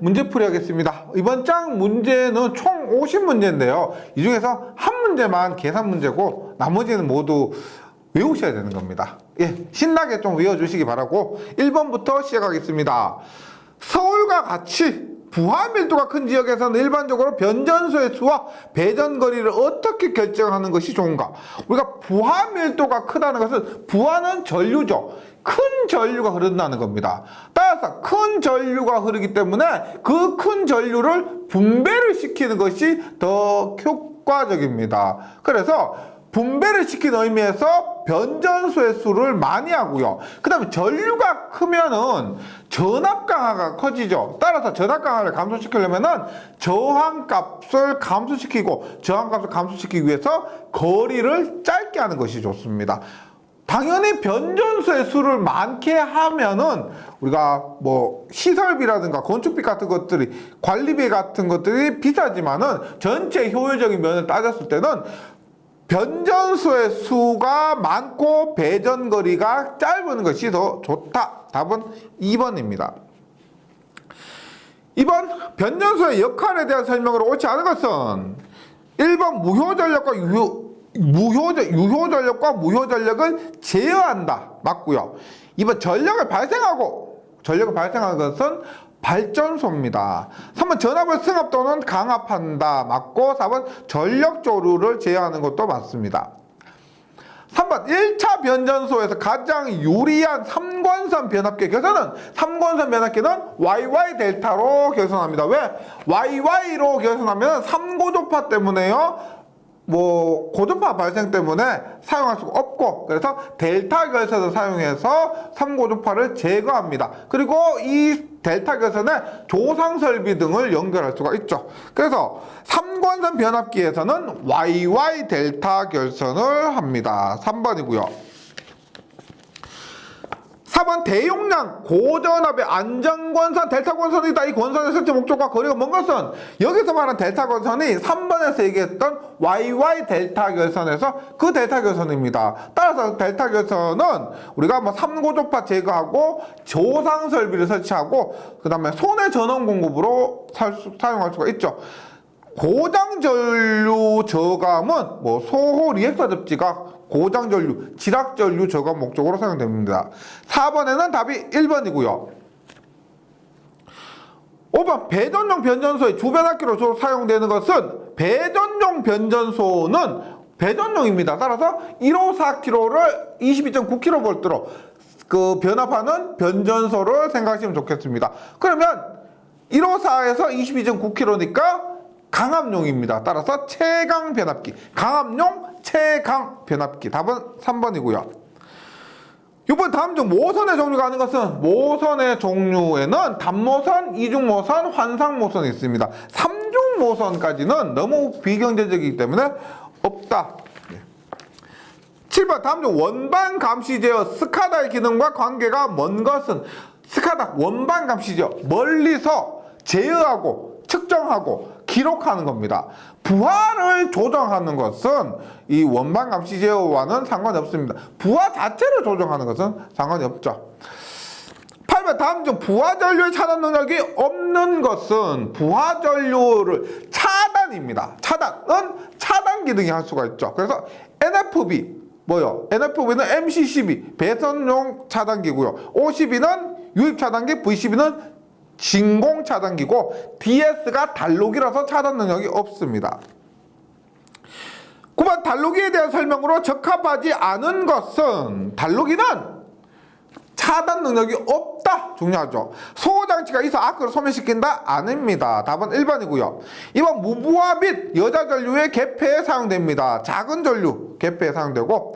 문제풀이 하겠습니다. 이번 장 문제는 총 50문제인데요. 이 중에서 한 문제만 계산 문제고 나머지는 모두 외우셔야 되는 겁니다. 예, 신나게 좀 외워주시기 바라고 1번부터 시작하겠습니다. 서울과 같이 부하 밀도가 큰 지역에서는 일반적으로 변전소의 수와 배전거리를 어떻게 결정하는 것이 좋은가? 우리가 부하 밀도가 크다는 것은 부하는 전류죠. 큰 전류가 흐른다는 겁니다. 따라서 큰 전류가 흐르기 때문에 그 큰 전류를 분배를 시키는 것이 더 효과적입니다. 그래서 분배를 시키는 의미에서 변전소의 수를 많이 하고요. 그 다음에 전류가 크면은 전압 강화가 커지죠. 따라서 전압 강화를 감소시키려면은 저항값을 감소시키고 저항값을 감소시키기 위해서 거리를 짧게 하는 것이 좋습니다. 당연히 변전소의 수를 많게 하면은 우리가 뭐 시설비라든가 건축비 같은 것들이 관리비 같은 것들이 비싸지만은 전체 효율적인 면을 따졌을 때는 변전소의 수가 많고 배전거리가 짧은 것이 더 좋다. 답은 2번입니다. 2번 변전소의 역할에 대한 설명으로 옳지 않은 것은 1번 무효전력과 유효전력과 무효전력을 제어한다. 맞고요. 2번 전력을 발생하는 것은 발전소입니다. 3번 전압을 승합 또는 강압한다. 맞고 4번 전력조류를 제어하는 것도 맞습니다. 3번 1차 변전소에서 가장 유리한 3권선 변압기 결선은 3권선 변압기는 YY 델타로 결선합니다. 왜? YY로 결선하면 3고조파 때문에요. 뭐 고전파 발생 때문에 사용할 수가 없고 그래서 델타 결선을 사용해서 3고조파를 제거합니다. 그리고 이 델타 결선에 조상 설비 등을 연결할 수가 있죠. 그래서 3권선 변압기에서는 YY 델타 결선을 합니다. 3번이고요. 4번 대용량 고전압의 안전권선 델타 권선이다. 이 권선의 설치 목적과 거리가 먼 것은 여기서 말한 델타 권선이 3번에서 얘기했던 YY 델타 결선에서 그 델타 결선입니다. 따라서 델타 결선은 우리가 뭐 3고조파 제거하고 조상 설비를 설치하고 그 다음에 손해 전원 공급으로 사용할 수가 있죠. 고장 전류 저감은 뭐 소호 리액터 접지가 고장 전류, 지락 전류 저감 목적으로 사용됩니다. 4번에는 답이 1번이고요. 5번 배전용 변전소의 주변압기로 주로 사용되는 것은 배전용 변전소는 배전용입니다. 따라서 154kV를 22.9kV로 그 변압하는 변전소를 생각하시면 좋겠습니다. 그러면 154에서 22.9kV니까 강압용입니다. 따라서 최강 변압기, 강압용 최강 변압기. 답은 3번이고요. 이번 다음 중 모선의 종류가 아닌 것은 모선의 종류에는 단모선, 이중모선, 환상모선이 있습니다. 3중 모선까지는 너무 비경제적이기 때문에 없다. 7번 다음 중 원반 감시 제어 스카다의 기능과 관계가 먼 것은 스카다 원반 감시 제어 멀리서 제어하고 측정하고 기록하는 겁니다. 부하를 조정하는 것은 이 원반 감시 제어와는 상관이 없습니다. 부하 자체를 조정하는 것은 상관이 없죠. 8번 다음 중 부하 전류의 차단 능력이 없는 것은 부하 전류를 차단입니다. 차단은 차단 기능이 할 수가 있죠. 그래서 NFB 뭐요? NFB는 MC12 배선용 차단기고요. O12는 유입 차단기, V12는 진공 차단기고 DS가 단록이라서 차단 능력이 없습니다. 9번 단록이에 대한 설명으로 적합하지 않은 것은 단록이는 차단 능력이 없다. 중요하죠. 소호장치가 있어 아크를 소멸시킨다? 아닙니다. 답은 1번이고요. 2번 무부하 및 여자 전류의 개폐에 사용됩니다. 작은 전류 개폐에 사용되고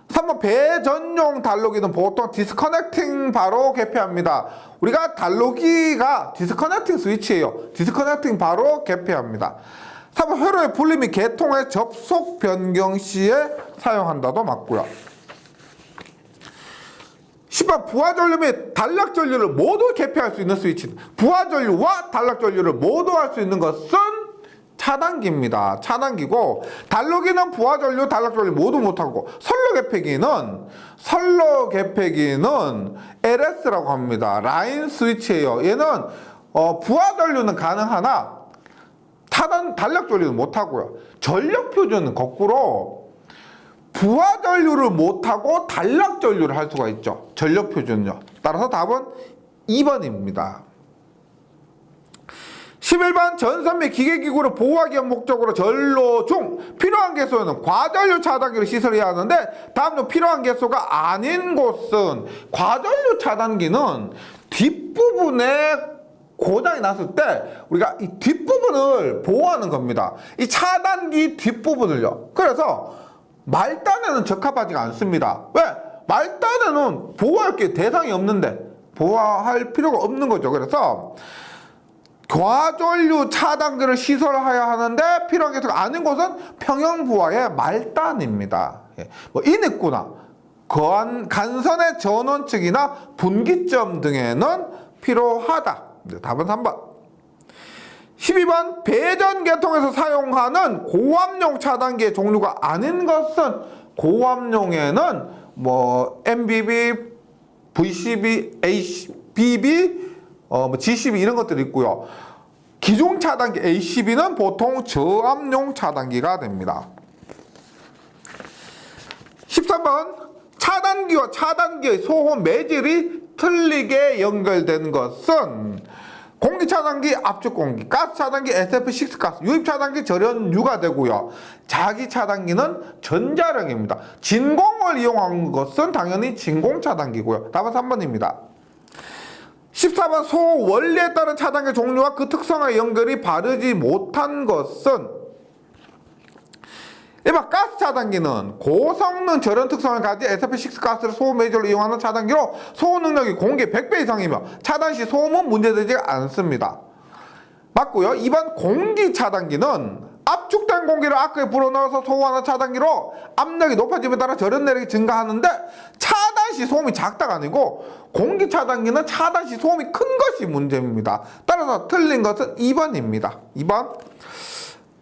3번 배전용 단록이는 보통 디스커넥팅 바로 개폐합니다. 우리가 단록이가 디스커넥팅 스위치예요. 디스커넥팅 바로 개폐합니다. 3번 회로의 분리 및 개통의 접속 변경 시에 사용한다도 맞고요. 10번 부하전류 및 단락전류를 모두 개폐할 수 있는 스위치. 부하전류와 단락전류를 모두 할 수 있는 것은 차단기입니다. 차단기고 단록이는 부하전류, 단락전류 모두 못하고 선로 개폐기는 LS라고 합니다. 라인 스위치예요. 얘는 부하 전류는 가능하나 단력 전류는 못하고요. 전력 표준은 거꾸로 부하 전류를 못하고 단락 전류를 할 수가 있죠. 전력 표준요. 따라서 답은 2번입니다. 11번 전선 및 기계기구를 보호하기 위한 목적으로 전로 중 필요한 개수는 과전류 차단기를 시설해야 하는데 다음 중 필요한 개수가 아닌 곳은 과전류 차단기는 뒷부분에 고장이 났을 때 우리가 이 뒷부분을 보호하는 겁니다. 이 차단기 뒷부분을요. 그래서 말단에는 적합하지가 않습니다. 왜? 말단에는 보호할 게 대상이 없는데 보호할 필요가 없는 거죠. 그래서 과전류 차단기를 시설해야 하는데 필요한 개수가 아닌 곳은 평형부하의 말단입니다. 뭐 인입구나 간선의 전원측이나 분기점 등에는 필요하다. 답은 3번. 12번 배전 계통에서 사용하는 고압용 차단기의 종류가 아닌 것은 고압용에는 뭐 MBB, VCB, HBB, GCB 이런 것들이 있고요. 기존 차단기 ACB는 보통 저압용 차단기가 됩니다. 13번 차단기와 차단기의 소호 매질이 틀리게 연결된 것은 공기차단기 압축공기, 가스차단기 SF6 가스, 유입차단기 절연유가 되고요. 자기차단기는 전자력입니다. 진공을 이용한 것은 당연히 진공차단기고요. 답은 3번입니다. 14번 소 원리에 따른 차단기 종류와 그 특성의 연결이 바르지 못한 것은 1번 가스 차단기는 고성능 절연 특성을 가진 SF6 가스를 소호 매질로 이용하는 차단기로 소호 능력이 공기 100배 이상이며 차단 시 소음은 문제되지 않습니다. 맞고요. 2번 공기 차단기는 압축된 공기를 아크에 불어넣어서 소호하는 차단기로 압력이 높아짐에 따라 절연 내력이 증가하는데 차단 시 소음이 작다가 아니고 공기 차단기는 차단 시 소음이 큰 것이 문제입니다. 따라서 틀린 것은 2번입니다. 2번.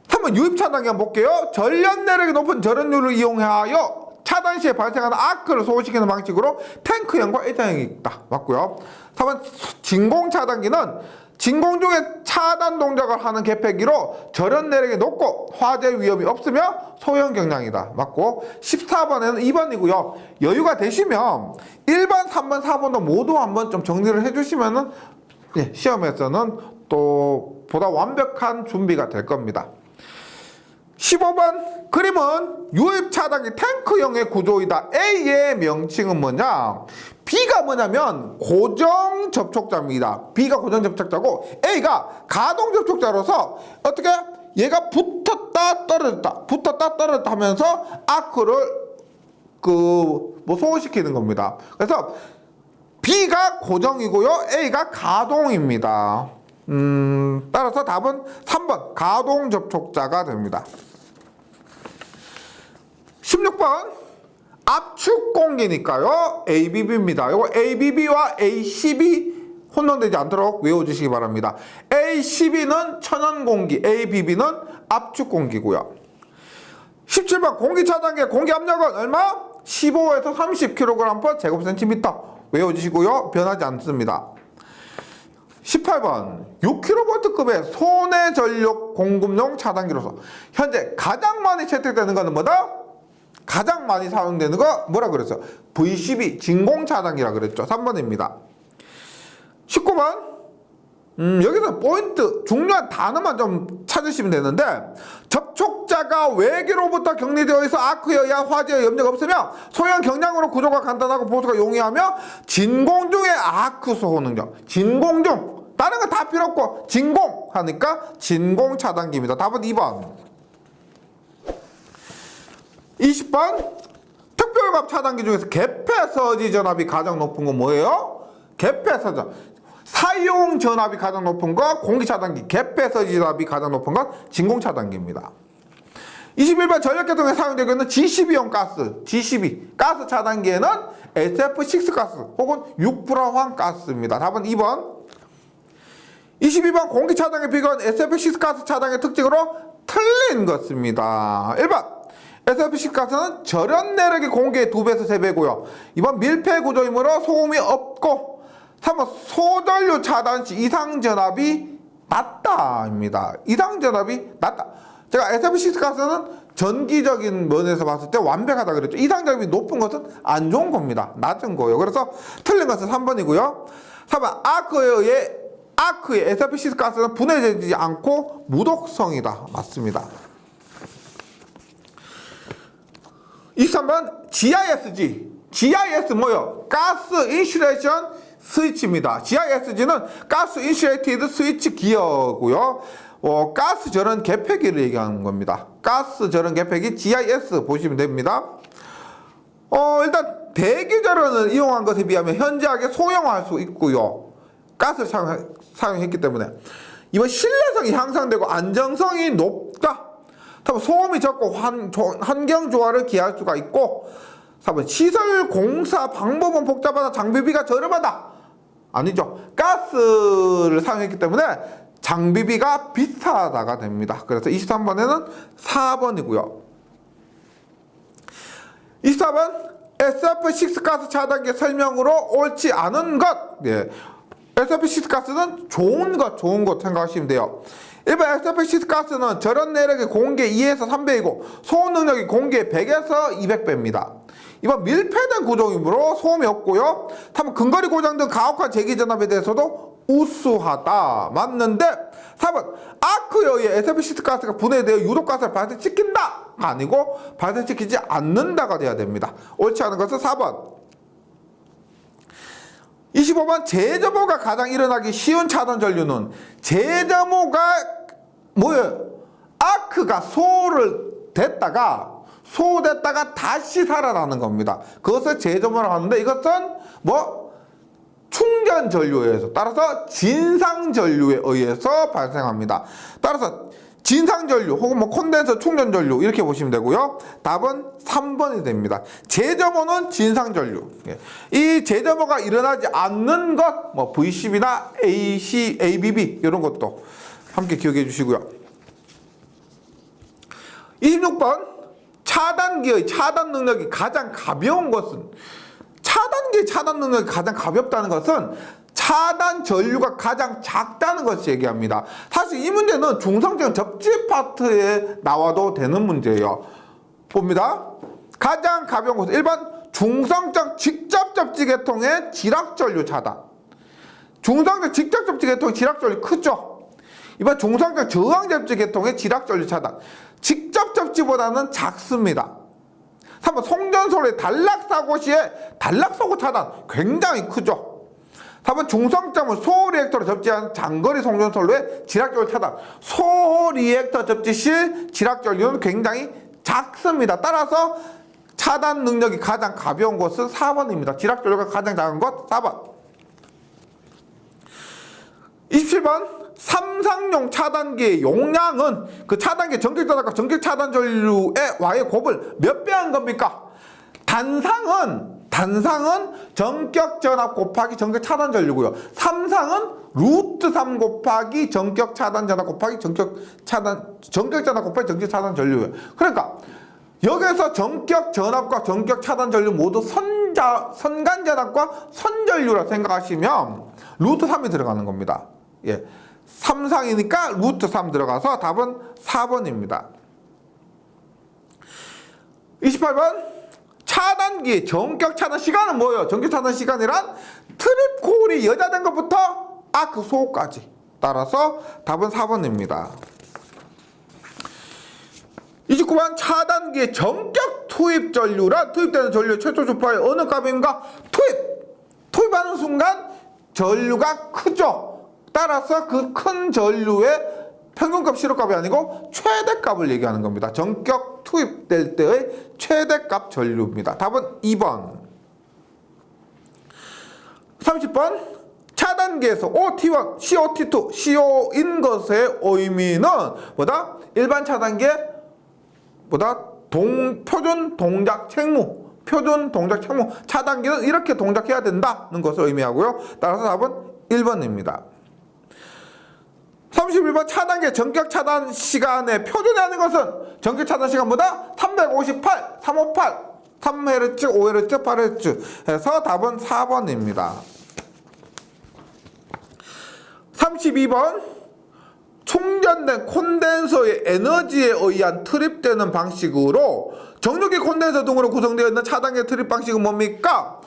한번 유입 차단기 한번 볼게요. 전력 내력이 높은 절연유를 이용하여 차단 시에 발생하는 아크를 소호시키는 방식으로 탱크형과 일자형이 있다. 맞고요. 3번 진공 차단기는 진공 중에 차단 동작을 하는 개폐기로 절연 내력이 높고 화재 위험이 없으며 소형 경량이다. 맞고 14번에는 2번이고요. 여유가 되시면 1번, 3번, 4번도 모두 한번 좀 정리를 해주시면은 시험에서는 또 보다 완벽한 준비가 될 겁니다. 15번 그림은 유입 차단기 탱크형의 구조이다. A의 명칭은 뭐냐? B가 뭐냐면 고정 접촉자입니다. B가 고정 접촉자고 A가 가동 접촉자로서 어떻게 얘가 붙었다 떨어졌다 하면서 아크를 소호시키는 겁니다. 그래서 B가 고정이고요. A가 가동입니다. 따라서 답은 3번 가동 접촉자가 됩니다. 16번 압축 공기니까요. ABB입니다. 이거 ABB와 ACB 혼동되지 않도록 외워주시기 바랍니다. ACB는 천연 공기, ABB는 압축 공기고요. 17번 공기 차단기의 공기 압력은 얼마? 15에서 30kg/제곱센티미터 외워주시고요. 변하지 않습니다. 18번 6kV급의 소내 전력 공급용 차단기로서 현재 가장 많이 채택되는 것은 뭐다? 가장 많이 사용되는 거 뭐라 그랬어요? VCB 진공 차단기라 그랬죠. 3번입니다. 19번 여기서 포인트 중요한 단어만 좀 찾으시면 되는데 접촉자가 외계로부터 격리되어 있어 아크에 의한 화재의 염려가 없으며 소형 경량으로 구조가 간단하고 보수가 용이하며 진공 중의 아크 소호 능력. 진공 중 다른 거 다 필요 없고 진공 하니까 진공 차단기입니다. 답은 2번. 20번 특별갑 차단기 중에서 개폐서지 전압이 가장 높은 건 뭐예요? 개폐서지 사용 전압이 가장 높은 거 공기 차단기, 개폐서지 전압이 가장 높은 건 진공 차단기입니다. 21번 전력계통에 사용되고 있는 GCB용 가스, GCB 가스 차단기에는 SF6 가스 혹은 6불화황 가스입니다. 답은 2번. 22번 공기 차단기에 비교한 SF6 가스 차단기의 특징으로 틀린 것입니다. 1번 SF6 가스는 절연 내력이 공기의 2배에서 3배고요. 이번 밀폐 구조이므로 소음이 없고 3번 소전류 차단 시 이상 전압이 낮다입니다. 이상 전압이 낮다. 제가 SF6 가스는 전기적인 면에서 봤을 때 완벽하다 그랬죠. 이상 전압이 높은 것은 안 좋은 겁니다. 낮은 거예요. 그래서 틀린 것은 3번이고요. 3번 아크의 SF6 가스는 분해되지 않고 무독성이다. 맞습니다. 23번 GIS 뭐요? 가스 인슐레이션 스위치입니다. GISG는 가스 인슐레이티드 스위치 기어고요. 가스 전원 개폐기를 얘기하는 겁니다. 가스 전원 개폐기 GIS 보시면 됩니다. 일단 대기 전원을 이용한 것에 비하면 현저하게 소형화할 수 있고요. 가스를 사용했기 때문에. 이번 신뢰성이 향상되고 안정성이 높다. 3번 소음이 적고 환경 조화를 기할 수가 있고. 4번 시설 공사 방법은 복잡하다. 장비비가 저렴하다. 아니죠. 가스를 사용했기 때문에 장비비가 비싸다가 됩니다. 그래서 23번에는 4번이고요. 24번 SF6 가스 차단기 설명으로 옳지 않은 것. 예. SF6 가스는 좋은 것 생각하시면 돼요. 1번 SF6 가스는 절연 내력이 공기의 2에서 3배이고 소음 능력이 공기의 100에서 200배입니다. 2번 밀폐된 구조이므로 소음이 없고요. 3번 근거리 고장 등 가혹한 제기 전압에 대해서도 우수하다. 맞는데 4번 아크에 의해 SF6 가스가 분해되어 유독가스를 발생시킨다. 아니고 발생시키지 않는다가 돼야 됩니다. 옳지 않은 것은 4번. 25번 재점호가 가장 일어나기 쉬운 차단 전류는 재점호가 뭐예요? 아크가 소됐다가 다시 살아나는 겁니다. 그것을 재점호라고 하는데 이것은 충전 전류에 의해서, 따라서 진상 전류에 의해서 발생합니다. 따라서 진상 전류 혹은 콘덴서 충전 전류 이렇게 보시면 되고요. 답은 3번이 됩니다. 재점호는 진상 전류. 이 재점호가 일어나지 않는 것, V10이나 ABB 이런 것도 함께 기억해 주시고요. 26번 차단기의 차단 능력이 가장 가벼운 것은, 차단기의 차단 능력이 가장 가볍다는 것은 차단 전류가 가장 작다는 것을 얘기합니다. 사실 이 문제는 중성적 접지 파트에 나와도 되는 문제예요. 봅니다. 가장 가벼운 것은 1번 중성적 직접 접지 계통의 지락 전류 차단. 중성적 직접 접지 계통의 지락 전류 크죠? 2번 중성적 저항 접지 계통의 지락 전류 차단. 직접 접지보다는 작습니다. 3번 송전솔의 단락사고 시에 단락사고 차단 굉장히 크죠. 4번 중성점을 소리액터로 접지한 장거리 송전솔로의 지락전류 차단. 소리액터 접지 시 지락전류는 굉장히 작습니다. 따라서 차단 능력이 가장 가벼운 것은 4번입니다. 지락전류가 가장 작은 것 4번. 27번 삼상용 차단기의 용량은 그 차단기 전격전압과 전격차단 전류와의 곱을 몇 배 한 겁니까? 단상은 전격전압 곱하기 전격차단 전류고요. 삼상은 루트 3 곱하기 전격차단 전압 곱하기 전격전압 곱하기 전격차단 전류예요. 그러니까 여기서 전격전압과 전격차단 전류 모두 선간전압과 선전류라 생각하시면 루트 3이 들어가는 겁니다. 예. 3상이니까 루트 3 들어가서 답은 4번입니다. 28번 차단기 전격 차단 시간은 뭐예요? 전격 차단 시간이란 트립콜이 여자된 것부터 아크 소까지. 따라서 답은 4번입니다. 29번 차단기의 전격 투입 전류란 투입되는 전류의 최초 주파의 어느 값인가? 투입하는 순간 전류가 크죠. 따라서 그 큰 전류의 평균값 시로값이 아니고 최대값을 얘기하는 겁니다. 전격 투입될 때의 최대값 전류입니다. 답은 2번. 30번 차단기에서 OT1, COT2, CO인 것의 의미는 뭐다? 일반 차단기의 표준 동작 책무. 차단기는 이렇게 동작해야 된다는 것을 의미하고요. 따라서 답은 1번입니다. 31번 차단기의 전격 차단 시간의 표준이 아닌 것은 전격 차단 시간보다 358, 358, 3Hz, 5Hz, 8Hz 해서 답은 4번입니다. 32번 충전된 콘덴서의 에너지에 의한 트립되는 방식으로 정류기 콘덴서 등으로 구성되어 있는 차단기 트립 방식은 뭡니까?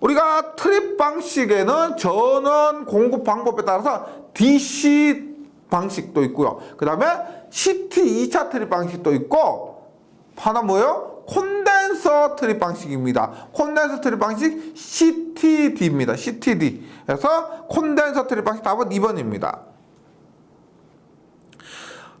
우리가 트립 방식에는 전원 공급 방법에 따라서 DC 방식도 있고요. 그 다음에 CT 2차 트립 방식도 있고, 하나 뭐예요? 콘덴서 트립 방식입니다. 콘덴서 트립 방식 CTD입니다. CTD. 그래서 콘덴서 트립 방식 답은 2번입니다.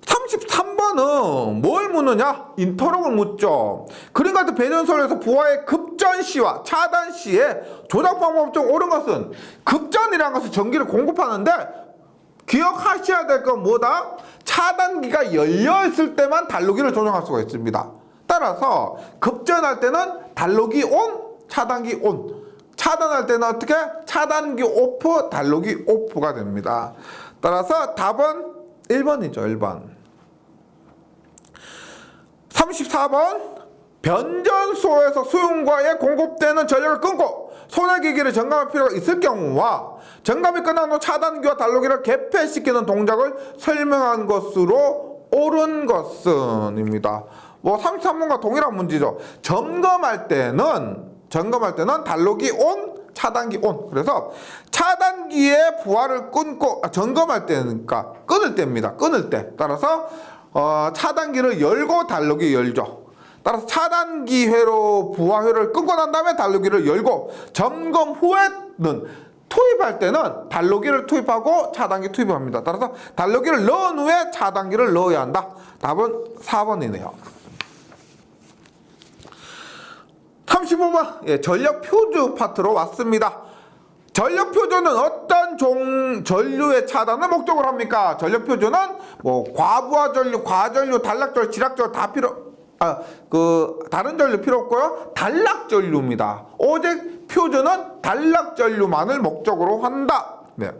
33번은 뭘 묻느냐? 인터럭을 묻죠. 그림 같은 배전소에서 부하의 급전 시와 차단 시에 조작 방법 중 옳은 것은, 급전이라는 것은 전기를 공급하는데 기억하셔야 될 건 뭐다? 차단기가 열려 있을 때만 단로기를 조정할 수가 있습니다. 따라서 급전할 때는 단로기 온, 차단기 온. 차단할 때는 어떻게? 차단기 오프, 단로기 오프가 됩니다. 따라서 답은 1번이죠. 1번. 34번 변전소에서 수용과에 공급되는 전력을 끊고 손해기기를 점검할 필요가 있을 경우와 점검이 끝난 후 차단기와 단로기를 개폐시키는 동작을 설명한 것으로 옳은 것은입니다. 뭐 33번과 동일한 문제죠. 점검할 때는 단로기 온, 차단기 온. 그래서 차단기의 부하를 끊고 점검할 때니까 끊을 때입니다. 끊을 때. 따라서 차단기를 열고 단로기 열죠. 따라서 차단기 회로 부하 회로를 끊고 난 다음에 단로기를 열고, 점검 후에는 투입할 때는 단로기를 투입하고 차단기 투입을 합니다. 따라서 단로기를 넣은 후에 차단기를 넣어야 한다. 답은 4번이네요. 35번 전력 표주 파트로 왔습니다. 전력 표주는 어떤 전류의 차단을 목적으로 합니까? 전력 표주는 뭐 과부하 전류, 과전류, 단락전류, 지락전류 다 다른 전류 필요 없고요. 단락전류입니다. 오직 표주는 단락전류만을 목적으로 한다. 네.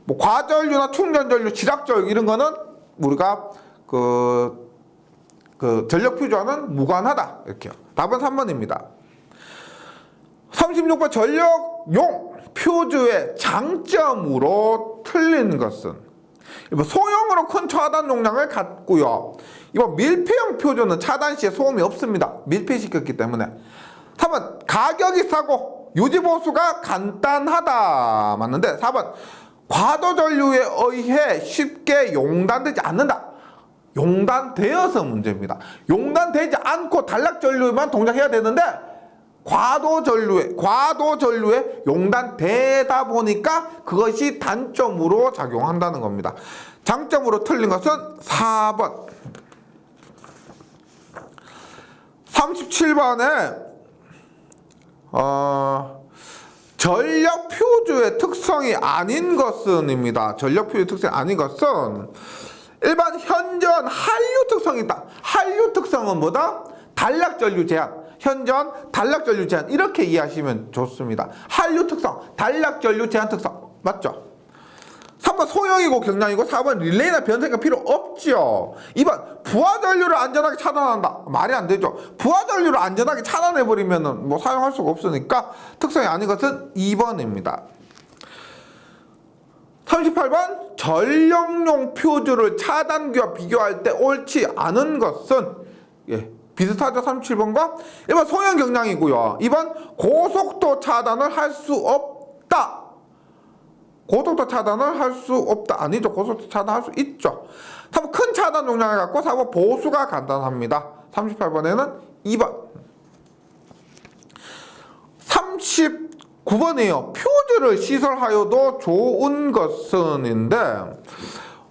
뭐 과전류나 충전전류, 지락전류 이런 거는 우리가 전력 표주와는 무관하다. 이렇게요. 답은 3번입니다. 36번 전력용 표주의 장점으로 틀린 것은, 소형으로 큰 차단 용량을 갖고요. 이번 밀폐형 표주는 차단 시에 소음이 없습니다. 밀폐시켰기 때문에. 3번 가격이 싸고 유지 보수가 간단하다. 맞는데 4번 과도 전류에 의해 쉽게 용단되지 않는다. 용단되어서 문제입니다. 용단되지 않고 단락 전류만 동작해야 되는데 과도 전류에 용단되다 보니까 그것이 단점으로 작용한다는 겁니다. 장점으로 틀린 것은 4번. 37번에 전력 표주의 특성이 아닌 것은입니다. 전력 표주의 특성이 아닌 것은 일반 현전 한류 특성이 있다. 한류 특성은 뭐다? 단락 전류 제한. 현전 단락 전류 제한, 이렇게 이해하시면 좋습니다. 한류 특성, 단락 전류 제한 특성 맞죠? 3번 소형이고 경량이고, 4번 릴레이나 변속기가 필요 없죠. 2번 부하 전류를 안전하게 차단한다. 말이 안 되죠. 부하 전류를 안전하게 차단해버리면 뭐 사용할 수가 없으니까 특성이 아닌 것은 2번입니다. 38번 전력용 표주를 차단기와 비교할 때 옳지 않은 것은, 비슷하죠. 37번과 1번 소형 경량이고요. 2번 고속도 차단을 할 수 없다. 고속도 차단을 할 수 없다. 아니죠. 고속도 차단할 수 있죠. 3번 큰 차단 용량을 갖고, 4번 보수가 간단합니다. 38번에는 2번. 39번이에요. 표주를 시설하여도 좋은 것은인데,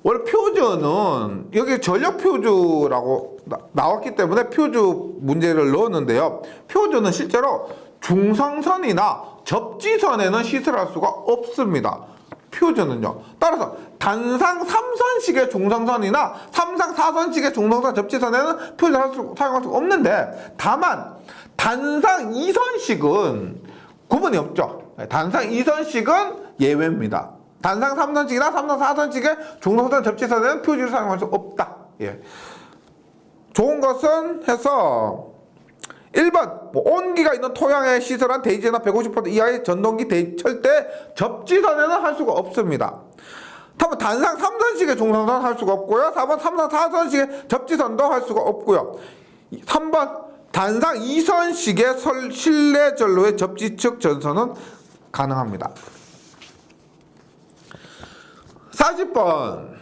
원래 표주는 여기 전력 표주라고 나왔기 때문에 표주 문제를 넣었는데요. 표주는 실제로 중성선이나 접지선에는 시설할 수가 없습니다. 표주는요. 따라서 단상 3선식의 중성선이나 3상 4선식의 중성선 접지선에는 표주를 사용할 수가 없는데, 다만 단상 2선식은 구분이 없죠. 단상 2선식은 예외입니다. 단상 3선식이나 3상 4선식의 중성선 접지선에는 표주를 사용할 수 없다. 좋은 것은 해서 1번 온기가 있는 토양에 시설한 대지나 150V 이하의 전동기 철대 접지선에는 할 수가 없습니다. 답은 단상 3선식의 중성선 할 수가 없고요. 4번 3선 4선식의 접지선도 할 수가 없고요. 3번 단상 2선식의 실내 전로의 접지측 전선은 가능합니다. 40번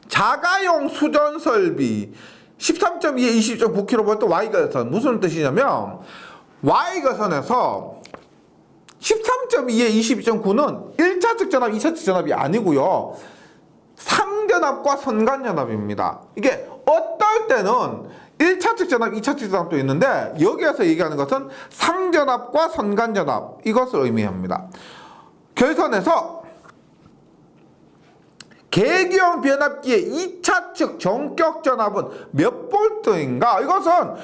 자가용 수전 설비 13.2에 20.9kV Y가선 무슨 뜻이냐면 Y가선에서 13.2에 22.9는 1차측 전압, 2차측 전압이 아니고요. 상전압과 선간전압입니다. 이게 어떨 때는 1차측 전압, 2차측 전압도 있는데 여기에서 얘기하는 것은 상전압과 선간전압 이것을 의미합니다. 결선에서 계기형 변압기의 2차측 전격 전압은 몇 볼트인가? 이것은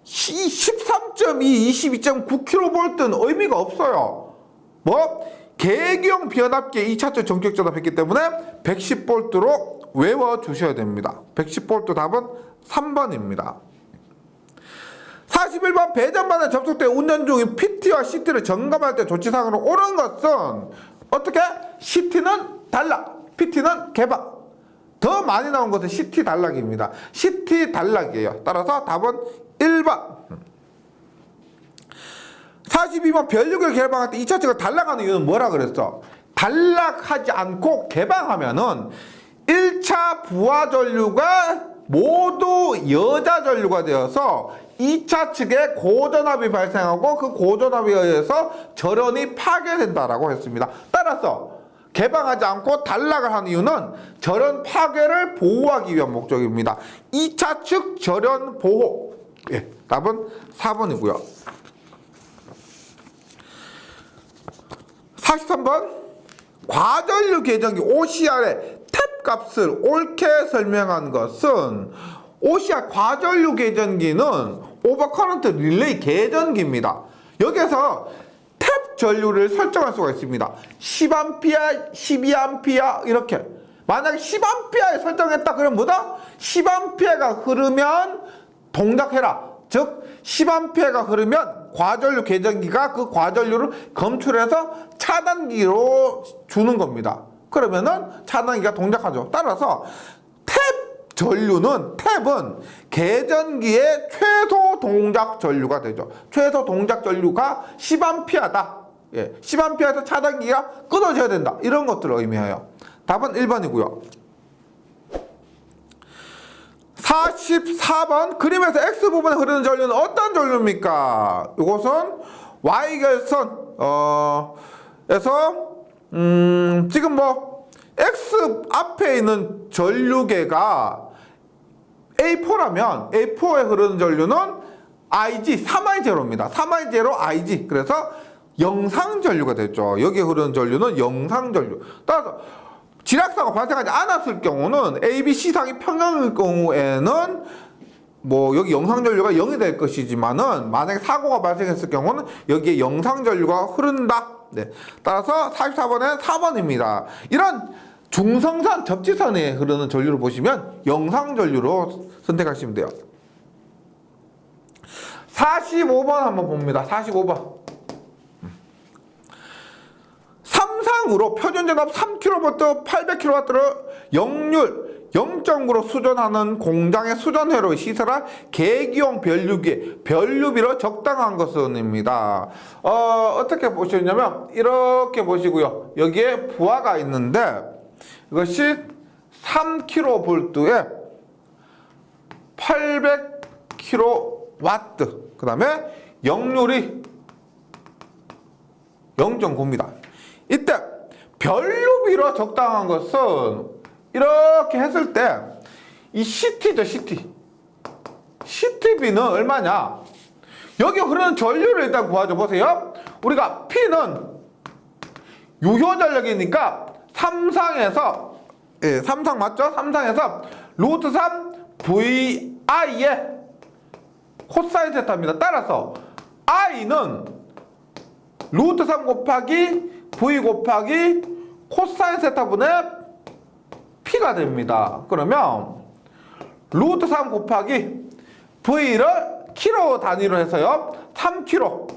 13.2, 22.9kV는 의미가 없어요. 뭐? 계기형 변압기의 2차측 전격 전압했기 때문에 110V로 외워주셔야 됩니다. 110V 답은 3번입니다. 41번 배전반에 접속돼 운전 중인 PT와 CT를 점검할 때 조치사항으로 옳은 것은 어떻게? CT는 단락, PT는 개방. 더 많이 나온 것은 CT 단락입니다. CT 단락이에요. 따라서 답은 1번. 42번 변류기를 개방할 때 2차측을 단락하는 이유는 뭐라 그랬어? 단락하지 않고 개방하면은 1차 부하 전류가 모두 여자 전류가 되어서 2차 측에 고전압이 발생하고 그 고전압에 의해서 절연이 파괴된다라고 했습니다. 따라서 개방하지 않고 단락을 하는 이유는 절연 파괴를 보호하기 위한 목적입니다. 2차 측 절연 보호. 예, 답은 4번이고요. 43번 과전류 계전기 OCR의 탭 값을 옳게 설명한 것은 OCR 과전류 계전기는 오버커런트 릴레이 계전기입니다. 여기에서 탭 전류를 설정할 수가 있습니다. 10A, 12A 이렇게. 만약에 10A에 설정했다 그러면 뭐다? 10A가 흐르면 동작해라. 즉 10A가 흐르면 과전류 계전기가 그 과전류를 검출해서 차단기로 주는 겁니다. 그러면은 차단기가 동작하죠. 따라서 탭은 계전기의 최소 동작 전류가 되죠. 최소 동작 전류가 10A다. 예, 10A에서 차단기가 끊어져야 된다. 이런 것들을 의미해요. 답은 1번이고요. 44번 그림에서 X부분에 흐르는 전류는 어떤 전류입니까? 이것은 Y결선 에서 지금 뭐 X 앞에 있는 전류계가 A4라면 A4에 흐르는 전류는 IG 3I0입니다. 3I0 IG. 그래서 영상전류가 됐죠. 여기에 흐르는 전류는 영상전류. 따라서 지락사가 발생하지 않았을 경우는 A, B, C상이 평형일 경우에는 뭐 여기 영상전류가 0이 될 것이지만은 만약에 사고가 발생했을 경우는 여기에 영상전류가 흐른다. 네. 따라서 44번은 4번입니다. 이런 중성선 접지선에 흐르는 전류를 보시면 영상전류로 선택하시면 돼요. 45번 한번 봅니다. 45번. 삼상으로 표준전압 3kV, 800kW를 역률 0.9로 수전하는 공장의 수전회로 시설한 계기용 변류기, 변류비로 적당한 것은입니다. 어떻게 보시냐면 이렇게 보시고요. 여기에 부하가 있는데 이것이 3kV에 800kW, 그 다음에 역률이 0.9입니다. 이때 변류비로 적당한 것은 이렇게 했을 때 이 CT죠, CT. CT비는 얼마냐? 여기 흐르는 전류를 일단 구하죠. 보세요. 우리가 P는 유효전력이니까 삼상에서, 예, 삼상 맞죠? 삼상에서 루트 3 VI의 코사인 세타입니다. 따라서 I는 루트 3 곱하기 V 곱하기 코사인 세타분의 P가 됩니다. 그러면 루트 3 곱하기 V를 킬로 단위로 해서요. 3kg,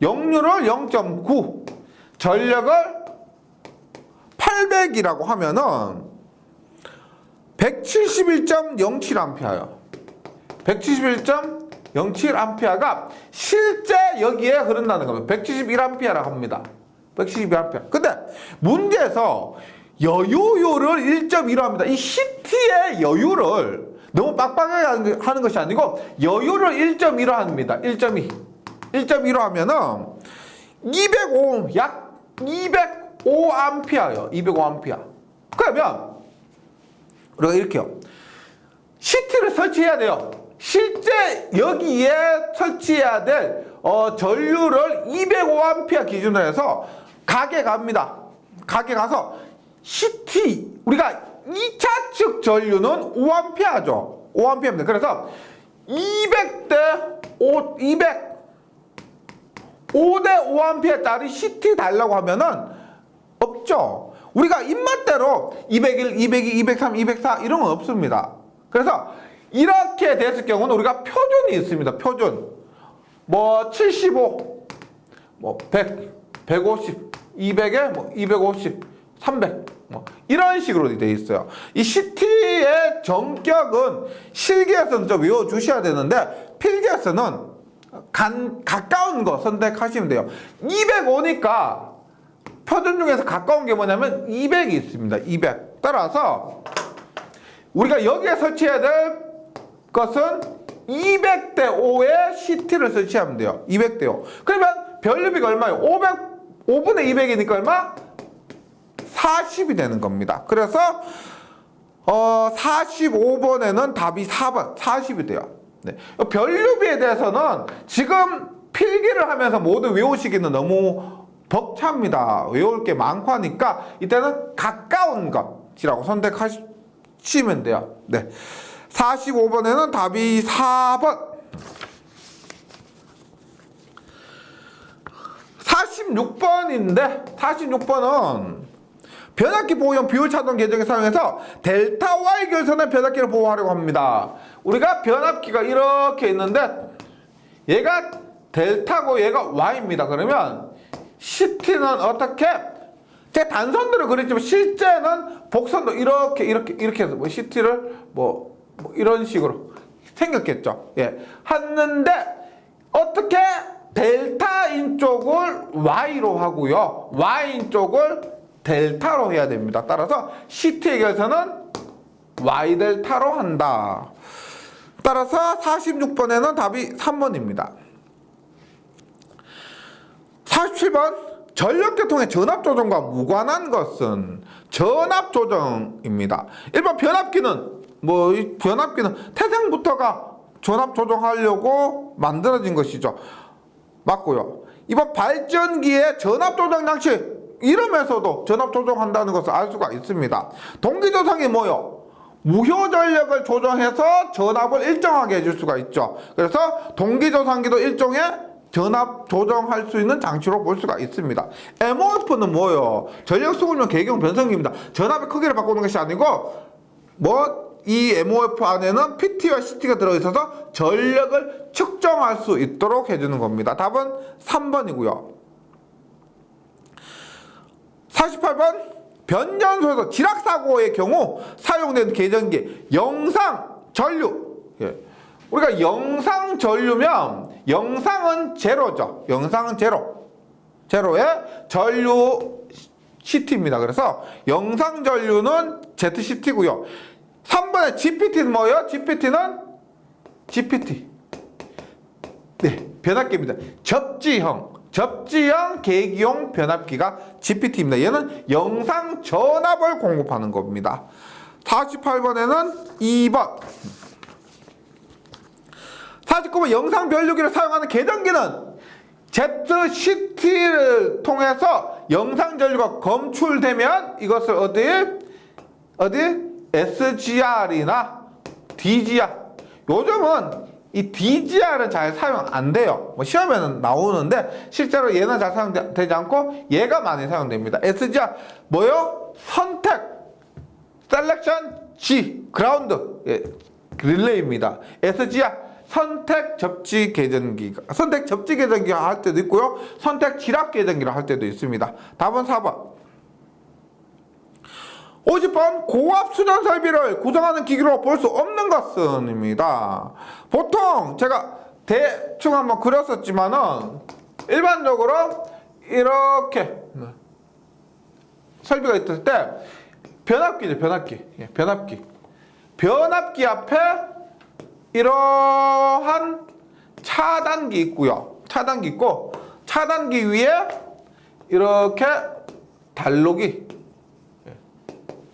역률을 0.9, 전력을 800이라고 하면은 171.07A예요. 171.07A가 실제 여기에 흐른다는 겁니다. 171A라고 합니다. 171A. 근데 문제에서 여유율을 1.15 합니다. 이 CT의 여유를 너무 빡빡하게 하는 것이 아니고 여유를 1.15 합니다. 1.2. 1.15 하면은 205, 약 205A예요. 205A. 그러면 우리가 이렇게요. CT를 설치해야 돼요. 실제 여기에 설치해야 될 전류를 205A 기준으로 해서 가게 갑니다. 가게 가서 CT 우리가 2차 측 전류는 5A죠. 5A입니다. 그래서 200대 5, 5대 5A짜리 CT 달라고 하면은 없죠. 우리가 입맛대로 201, 202, 203, 204 이런 건 없습니다. 그래서 이렇게 됐을 경우는 우리가 표준이 있습니다. 표준. 뭐 75, 뭐 100, 150, 200에 뭐 250, 300. 뭐 이런 식으로 되어 있어요. 이 CT의 전격은 실기에서는 좀 외워주셔야 되는데 필기에서는 가까운 거 선택하시면 돼요. 205니까 표준 중에서 가까운 게 뭐냐면 200이 있습니다. 200. 따라서 우리가 여기에 설치해야 될 것은 200대 5의 CT를 설치하면 돼요. 200대 5. 그러면 변류비가 얼마예요? 5분의 200이니까 얼마? 40이 되는 겁니다. 그래서 45번에는 답이 4번 40이 돼요. 네. 변류비에 대해서는 지금 필기를 하면서 모두 외우시기는 너무 벅찹니다. 외울 게 많고 하니까 이때는 가까운 것이라고 선택하시면 돼요. 네. 45번에는 답이 4번. 46번인데 46번은 변압기 보호용 비율 차동 계정에 사용해서 델타 Y 결선의 변압기를 보호하려고 합니다. 우리가 변압기가 이렇게 있는데 얘가 델타고 얘가 Y입니다. 그러면 CT는 어떻게? 제 단선들을 그렸지만 실제는 복선도 이렇게 해서 뭐 CT를 뭐 이런 식으로 생겼겠죠. 예. 했는데 어떻게 델타인 쪽을 Y로 하고요. Y인 쪽을 델타로 해야 됩니다. 따라서 CT의 결선은 Y 델타로 한다. 따라서 46번에는 답이 3번입니다. 47번 전력계통의 전압조정과 무관한 것은 전압조정입니다. 일반 변압기는 변압기는 태생부터가 전압조정하려고 만들어진 것이죠. 맞고요. 이번 발전기의 전압조정 장치 이러면서도 전압조정한다는 것을 알 수가 있습니다. 동기조상이 뭐요? 무효전력을 조정해서 전압을 일정하게 해줄 수가 있죠. 그래서 동기조상기도 일종의 전압 조정할 수 있는 장치로 볼 수가 있습니다. MOF는 뭐요? 전력수급용 계경 변성기입니다. 전압의 크기를 바꾸는 것이 아니고 이 MOF 안에는 PT와 CT가 들어있어서 전력을 측정할 수 있도록 해주는 겁니다. 답은 3번이고요. 48번 변전소에서 지락사고의 경우 사용된 계전기 영상전류. 예. 우리가 영상전류면 영상은 제로죠. 영상은 제로. 제로에 전류 CT입니다. 그래서 영상전류는 ZCT고요. 3번에 GPT는 뭐예요? GPT는 GPT. 네, 변압기입니다. 접지형 계기용 변압기가 GPT입니다. 얘는 영상 전압을 공급하는 겁니다. 48번에는 2번. 49번 영상 변류기를 사용하는 계전기는 ZCT를 통해서 영상 전류가 검출되면 이것을 어디? SGR이나 DGR. 요즘은 이 DGR은 잘 사용 안 돼요. 시험에는 나오는데 실제로 얘는 잘 사용되지 않고 얘가 많이 사용됩니다. SGR 뭐요? 선택 셀렉션 G 그라운드 릴레이입니다. SGR 선택 접지 계전기가 할 때도 있고요. 선택 지락 계전기를 할 때도 있습니다. 답은 4번. 50번 고압 수전 설비를 구성하는 기기로 볼 수 없는 것은입니다. 보통 제가 대충 한번 그렸었지만은 일반적으로 이렇게 설비가 있을 때 변압기죠. 변압기 앞에 이러한 차단기 있고요. 차단기 있고 차단기 위에 이렇게 단록이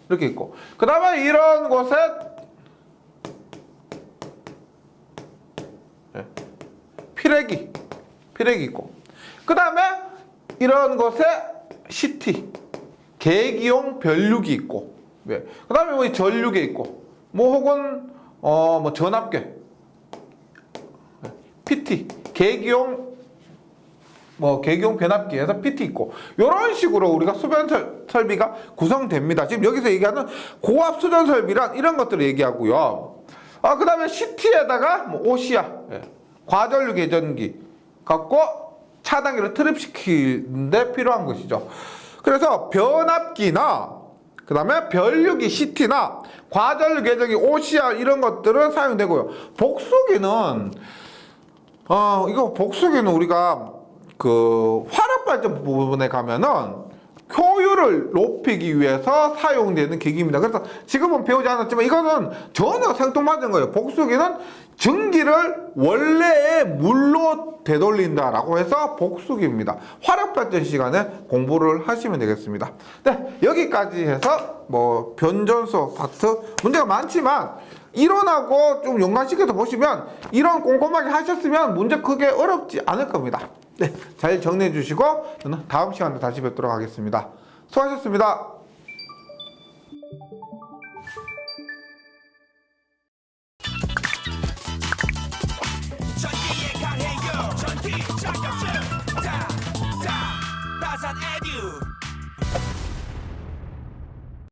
이렇게 있고, 그 다음에 이런 곳에 피레기 있고, 그 다음에 이런 곳에 CT 계기용 변류기 있고, 그 다음에 뭐 전류계 있고, 뭐 혹은 뭐 전압계, PT 계기용 변압기에서 PT 있고, 이런 식으로 우리가 수변 설비가 구성됩니다. 지금 여기서 얘기하는 고압 수전 설비란 이런 것들을 얘기하고요. 그 다음에 CT에다가 뭐 오시아 과전류 계전기 갖고 차단기를 트립시키는데 필요한 것이죠. 그래서 변압기나 그 다음에 변류기 CT나 과전류 계전기 OCR 이런 것들은 사용되고요. 복수기는 복수기는 우리가 그 화력 발전 부분에 가면은 효율을 높이기 위해서 사용되는 기기입니다. 그래서 지금은 배우지 않았지만 이거는 전혀 생뚱맞은 거예요. 복수기는 전기를 원래의 물로 되돌린다라고 해서 복수기입니다. 화력 발전 시간에 공부를 하시면 되겠습니다. 네, 여기까지 해서 뭐 변전소 파트 문제가 많지만 이론하고 좀 연관시켜서 보시면 이론 꼼꼼하게 하셨으면 문제 크게 어렵지 않을 겁니다. 네, 잘 정리해 주시고 저는 다음 시간에 다시 뵙도록 하겠습니다. 수고하셨습니다.